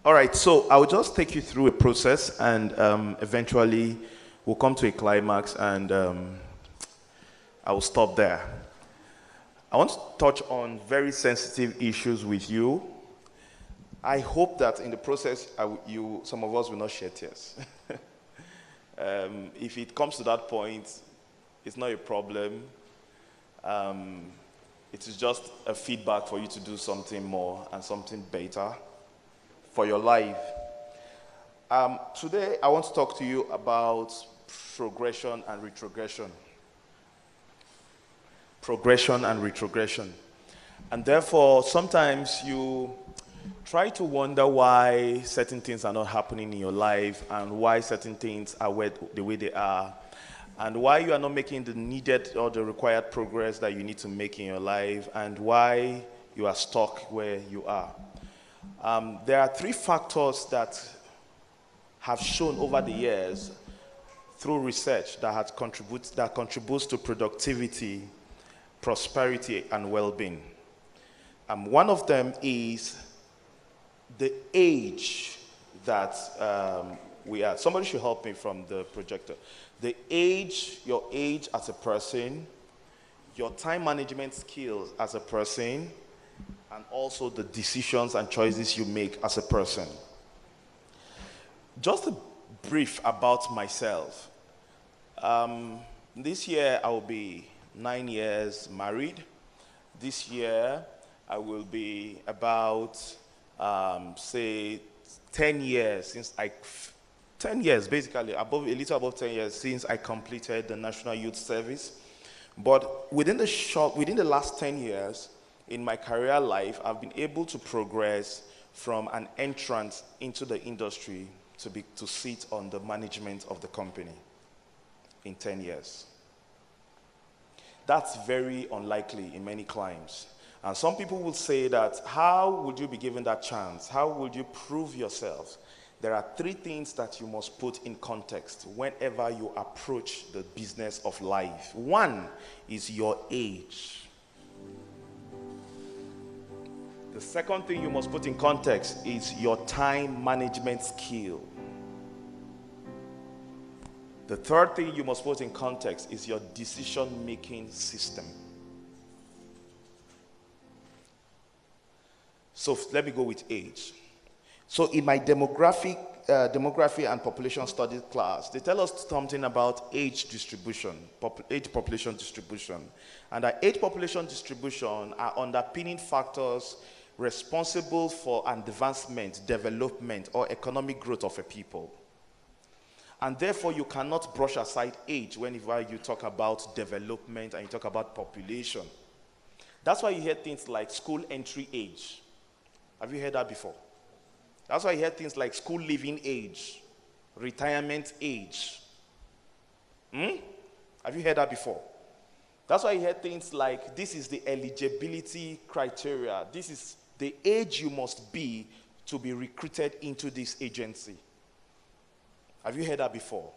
All right, so I will just take you through a process and eventually we'll come to a climax and I will stop there. I want to touch on very sensitive issues with you. I hope that in the process, some of us will not shed tears. If it comes to that point, it's not a problem. It is just a feedback for you to do something more and something better for your life. Today, I want to talk to you about progression and retrogression. Progression and retrogression. And therefore, sometimes you try to wonder why certain things are not happening in your life and why certain things are the way they are and why you are not making the needed or the required progress that you need to make in your life and why you are stuck where you are. There are three factors that have shown over the years through research that contributes to productivity, prosperity, and well-being. One of them is the age that we are. Somebody should help me from the projector. Your age as a person, your time management skills as a person, and also the decisions and choices you make as a person. Just a brief about myself. This year I will be 9 years married. This year I will be about, say, 10 years basically, a little above 10 years since I completed the National Youth Service. But within the last 10 years, in my career life, I've been able to progress from an entrant into the industry to sit on the management of the company in 10 years. That's very unlikely in many climes. And some people will say that, how would you be given that chance? How would you prove yourself? There are three things that you must put in context whenever you approach the business of life. One is your age. The second thing you must put in context is your time management skill. The third thing you must put in context is your decision-making system. So let me go with age. So in my demography and population studies class, they tell us something about age distribution, age population distribution. And our age population distribution are underpinning factors responsible for advancement, development, or economic growth of a people. And therefore, you cannot brush aside age whenever you talk about development and you talk about population. That's why you hear things like school entry age. Have you heard that before? That's why you hear things like school leaving age, retirement age. Have you heard that before? That's why you hear things like, this is the eligibility criteria. This is the age you must be to be recruited into this agency. Have you heard that before?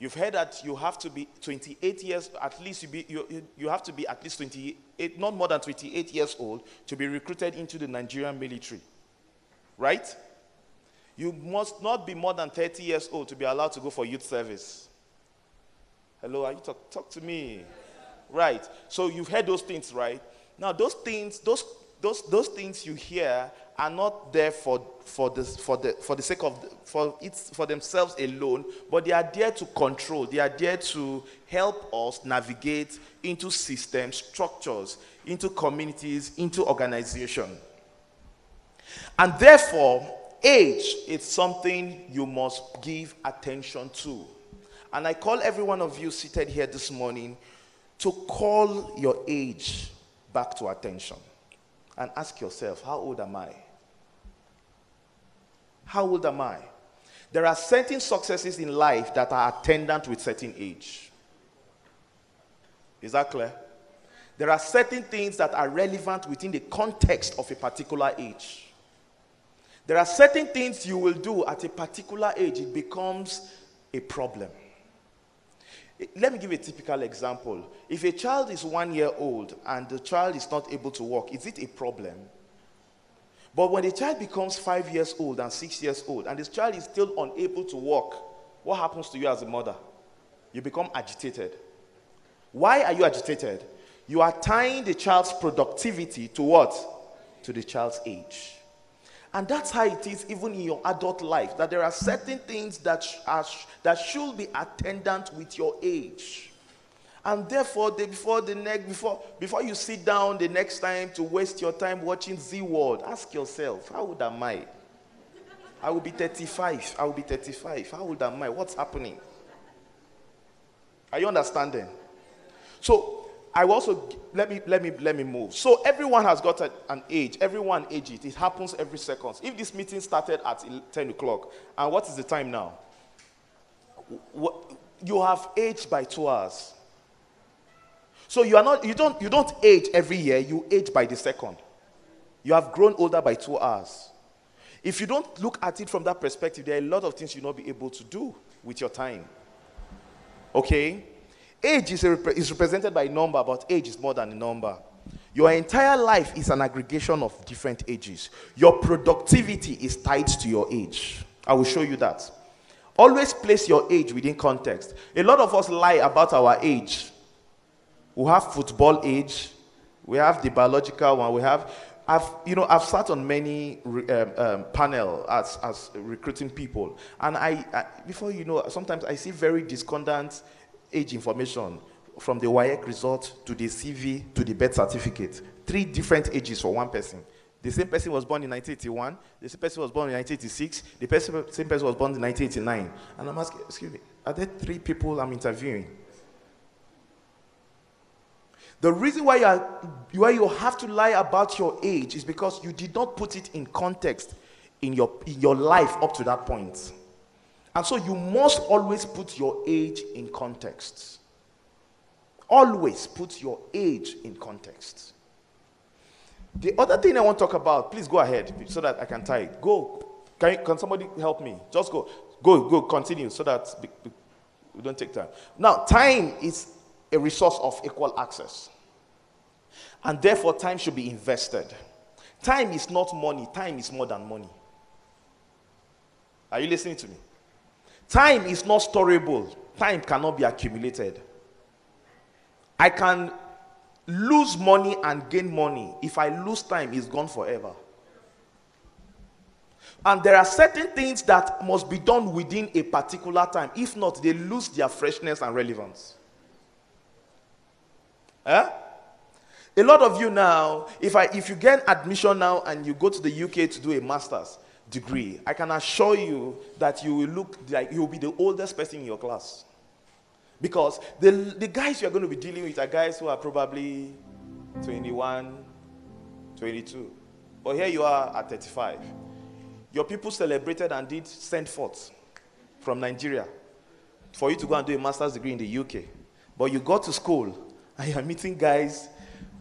You've heard that you have to be 28 years, at least you have to be at least 28, not more than 28 years old to be recruited into the Nigerian military. Right? You must not be more than 30 years old to be allowed to go for youth service. Hello, are you talk to me? Right. So you've heard those things, right? Now those things you hear are not there for themselves alone, but they are there to control. They are there to help us navigate into systems, structures, into communities, into organization. And therefore, age is something you must give attention to. And I call every one of you seated here this morning to call your age back to attention and ask yourself, how old am I? How old am I? There are certain successes in life that are attendant with certain age. Is that clear? There are certain things that are relevant within the context of a particular age. There are certain things you will do at a particular age, it becomes a problem. Let me give a typical example. If a child is 1 year old and the child is not able to walk, is it a problem? But when the child becomes 5 years old and 6 years old, and this child is still unable to walk, what happens to you as a mother? You become agitated. Why are you agitated? You are tying the child's productivity to what? To the child's age. And that's how it is even in your adult life, that there are certain things that should be attendant with your age. And therefore, before you sit down the next time to waste your time watching Z World, ask yourself, how old am I? I will be 35. I will be 35. How old am I? What's happening? Are you understanding? So I will also let me move. So everyone has got an age. Everyone ages. It happens every second. If this meeting started at 10 o'clock, and what is the time now? You have aged by 2 hours. So you don't age every year. You age by the second. You have grown older by 2 hours. If you don't look at it from that perspective, there are a lot of things you'll not be able to do with your time. Okay? Age is represented by a number, but age is more than a number. Your entire life is an aggregation of different ages. Your productivity is tied to your age. I will show you that. Always place your age within context. A lot of us lie about our age. We have football age. We have the biological one. I've sat on many panel as recruiting people, and before you know, sometimes I see very discordant age information from the WAEC result to the CV to the birth certificate. 3 different ages for one person. The same person was born in 1981. The same person was born in 1986. The same person was born in 1989. And I'm asking, excuse me, are there 3 people I'm interviewing? The reason why you have to lie about your age is because you did not put it in context in your life up to that point. And so you must always put your age in context. Always put your age in context. The other thing I want to talk about, please go ahead so that I can tie it. Go. Can somebody help me? Just go. Go, continue so that we don't take time. Now, time is a resource of equal access. And therefore, time should be invested. Time is not money. Time is more than money. Are you listening to me? Time is not storable. Time cannot be accumulated. I can lose money and gain money. If I lose time, it's gone forever. And there are certain things that must be done within a particular time. If not, they lose their freshness and relevance. A lot of you now, if you get admission now and you go to the UK to do a master's degree, I can assure you that you will look like you will be the oldest person in your class. Because the guys you are going to be dealing with are guys who are probably 21, 22. But here you are at 35. Your people celebrated and did send forth from Nigeria for you to go and do a master's degree in the UK. But you got to school and you are meeting guys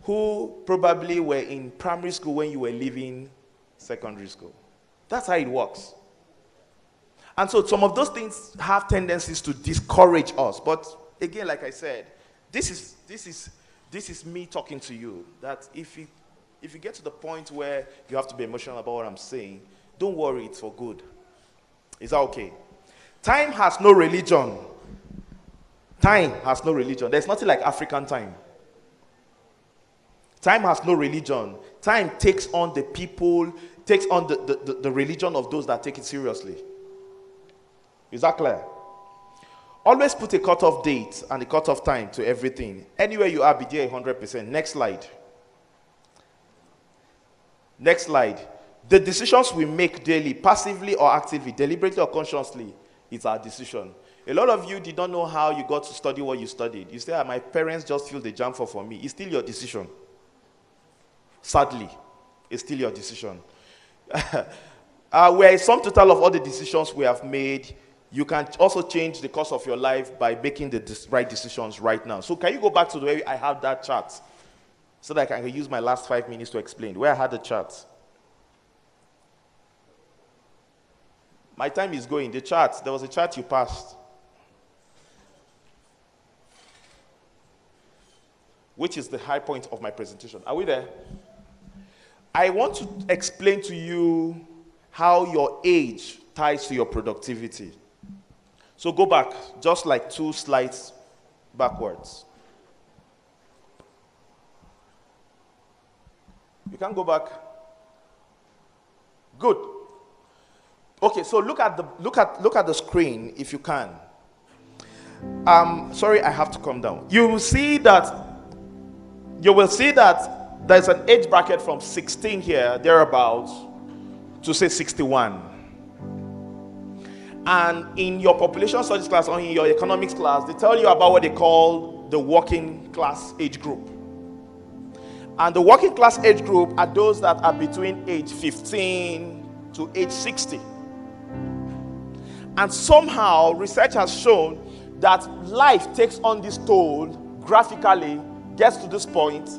who probably were in primary school when you were leaving secondary school. That's how it works. And so some of those things have tendencies to discourage us. But again, like I said, this is me talking to you. That if you get to the point where you have to be emotional about what I'm saying, don't worry, it's for good. Is that okay? Time has no religion. Time has no religion. There's nothing like African time. Time has no religion. Time takes on the people, takes on the religion of those that take it seriously. Is that clear? Always put a cutoff date and a cutoff time to everything. Anywhere you are, be there 100%. Next slide. Next slide. The decisions we make daily, passively or actively, deliberately or consciously, it's our decision. A lot of you did not know how you got to study what you studied. You say, my parents just filled the jam for me. It's still your decision. Sadly, it's still your decision. We're a sum total of all the decisions we have made. You can also change the course of your life by making the right decisions right now. So can you go back to the way I have that chart so that I can use my last 5 minutes to explain where I had the chart? My time is going. The chart, there was a chart you passed. Which is the high point of my presentation. Are we there? I want to explain to you how your age ties to your productivity. So go back, just like 2 slides backwards. You can go back. Good. Okay, so look at the screen if you can. Sorry, I have to come down. You will see that there's an age bracket from 16 here, thereabouts, to say 61. And in your population studies class or in your economics class, they tell you about what they call the working class age group. And the working class age group are those that are between age 15 to age 60. And somehow research has shown that life takes on this toll graphically, gets to this point,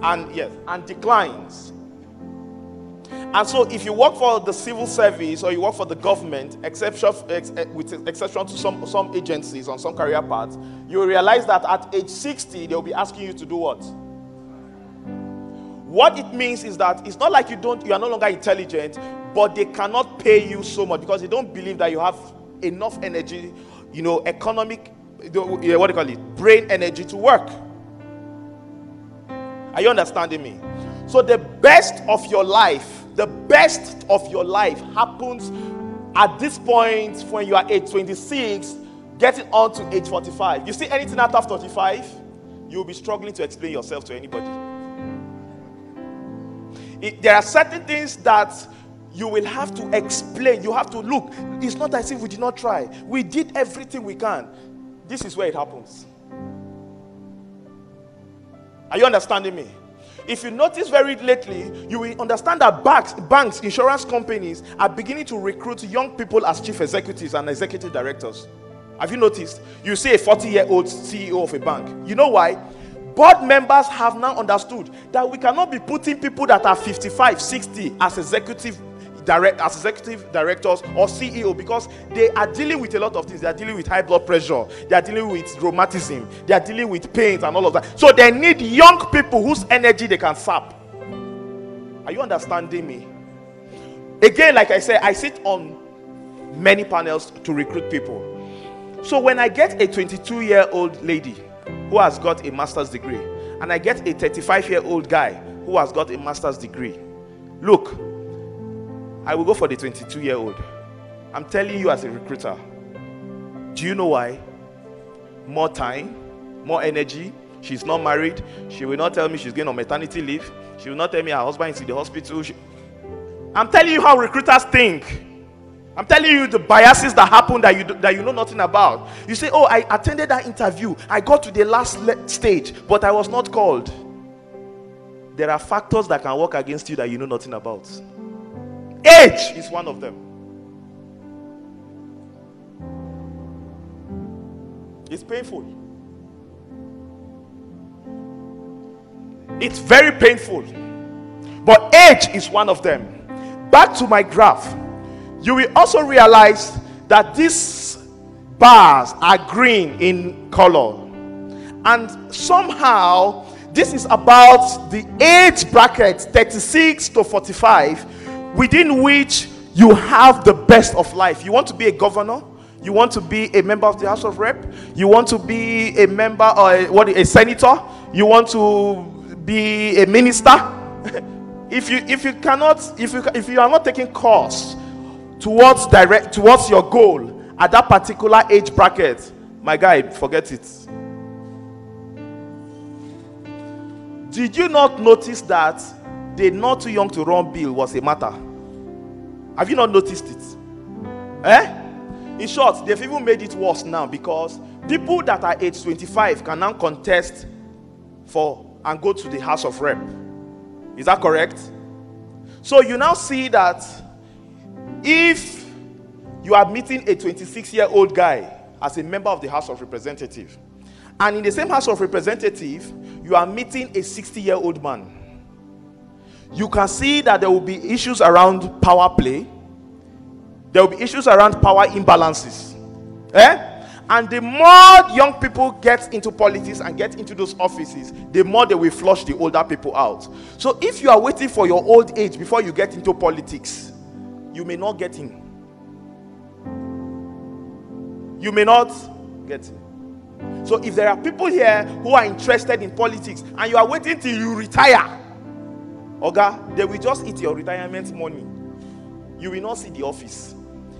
and declines. And so if you work for the civil service or you work for the government, with exception to some agencies on some career paths, you will realize that at age 60, they will be asking you to do what? What it means is that it's not like you are no longer intelligent, but they cannot pay you so much because they don't believe that you have enough energy, brain energy to work. Are you understanding me? So the best of your life happens at this point when you are age 26, getting on to age 45. You see anything after 45, you'll be struggling to explain yourself to anybody. There are certain things that you will have to explain. You have to look. It's not as if we did not try. We did everything we can. This is where it happens. Are you understanding me? If you notice very lately, you will understand that banks, insurance companies are beginning to recruit young people as chief executives and executive directors. Have you noticed? You see a 40-year-old CEO of a bank. You know why? Board members have now understood that we cannot be putting people that are 55, 60 as executive directors or CEO, because they are dealing with a lot of things. They are dealing with high blood pressure, they are dealing with rheumatism, they are dealing with pains and all of that. So they need young people whose energy they can sap. Are you understanding me? Again, like I said, I sit on many panels to recruit people. So when I get a 22-year-old lady who has got a master's degree, and I get a 35-year-old guy who has got a master's degree, look, I will go for the 22-year-old. I'm telling you as a recruiter. Do you know why? More time, more energy. She's not married. She will not tell me she's going on maternity leave. She will not tell me her husband is in the hospital. I'm telling you how recruiters think. I'm telling you the biases that happen that you know nothing about. You say, oh, I attended that interview. I got to the last stage, but I was not called. There are factors that can work against you that you know nothing about. Age is one of them. It's painful. It's very painful. But age is one of them. Back to my graph. You will also realize that these bars are green in color. And somehow, this is about the age bracket 36 to 45, within which you have the best of life. You want to be a governor? You want to be a member of the House of Rep? You want to be a member or a senator? You want to be a minister? If you are not taking course towards your goal at that particular age bracket, my guy, forget it. Did you not notice that the not too young to run bill was a matter? Have you not noticed it? In short, they've even made it worse now, because people that are age 25 can now contest for and go to the House of Rep. Is that correct? So you now see that if you are meeting a 26-year-old guy as a member of the House of Representatives, and in the same House of Representatives, you are meeting a 60-year-old man, you can see that there will be issues around power play. There will be issues around power imbalances. And the more young people get into politics and get into those offices, the more they will flush the older people out. So if you are waiting for your old age before you get into politics, you may not get in. You may not get in. So if there are people here who are interested in politics and you are waiting till you retire, Oga, they will just eat your retirement money. You will not see the office.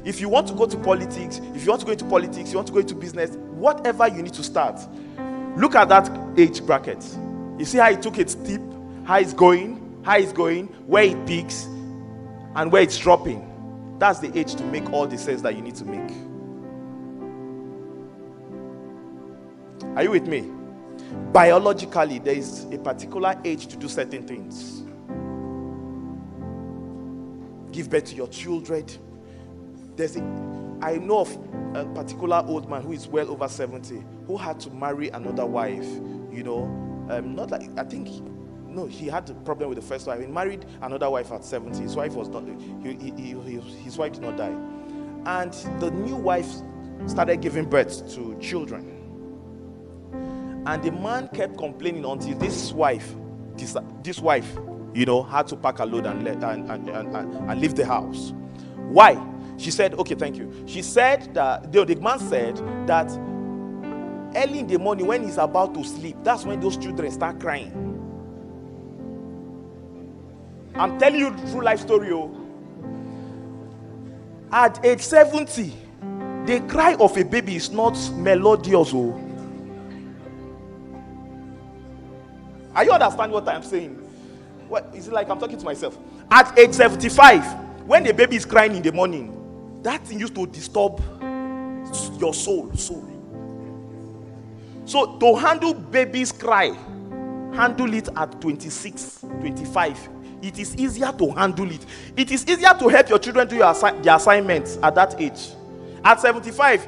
If you want to go to politics, if you want to go into politics, you want to go into business, whatever you need to start, look at that age bracket. You see how it took its tip, how it's going, where it peaks, and where it's dropping. That's the age to make all the sense that you need to make. Are you with me? Biologically, there is a particular age to do certain things. Give birth to your children. I know of a particular old man who is well over 70 who had to marry another wife. Not like, I think, no, he had a problem with the first wife. He married another wife at 70. His wife was not. His wife did not die, and the new wife started giving birth to children. And the man kept complaining until this wife, had to pack a load and leave the house. Why? She said, okay, thank you. She said that, the man said that early in the morning when he's about to sleep, that's when those children start crying. I'm telling you the true life story. At age 70, the cry of a baby is not melodious. Are you understanding what I'm saying? What is it like I'm talking to myself? At age 75, when the baby is crying in the morning, that thing used to disturb your soul. So to handle baby's cry, handle it at 26, 25. It is easier to handle it. It is easier to help your children do their assignments at that age. At 75,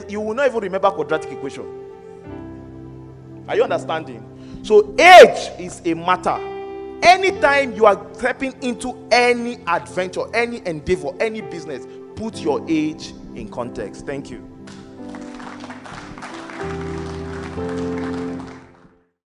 you will not even remember quadratic equation. Are you understanding? So age is a matter. Anytime you are stepping into any adventure, any endeavor, any business, put your age in context. Thank you.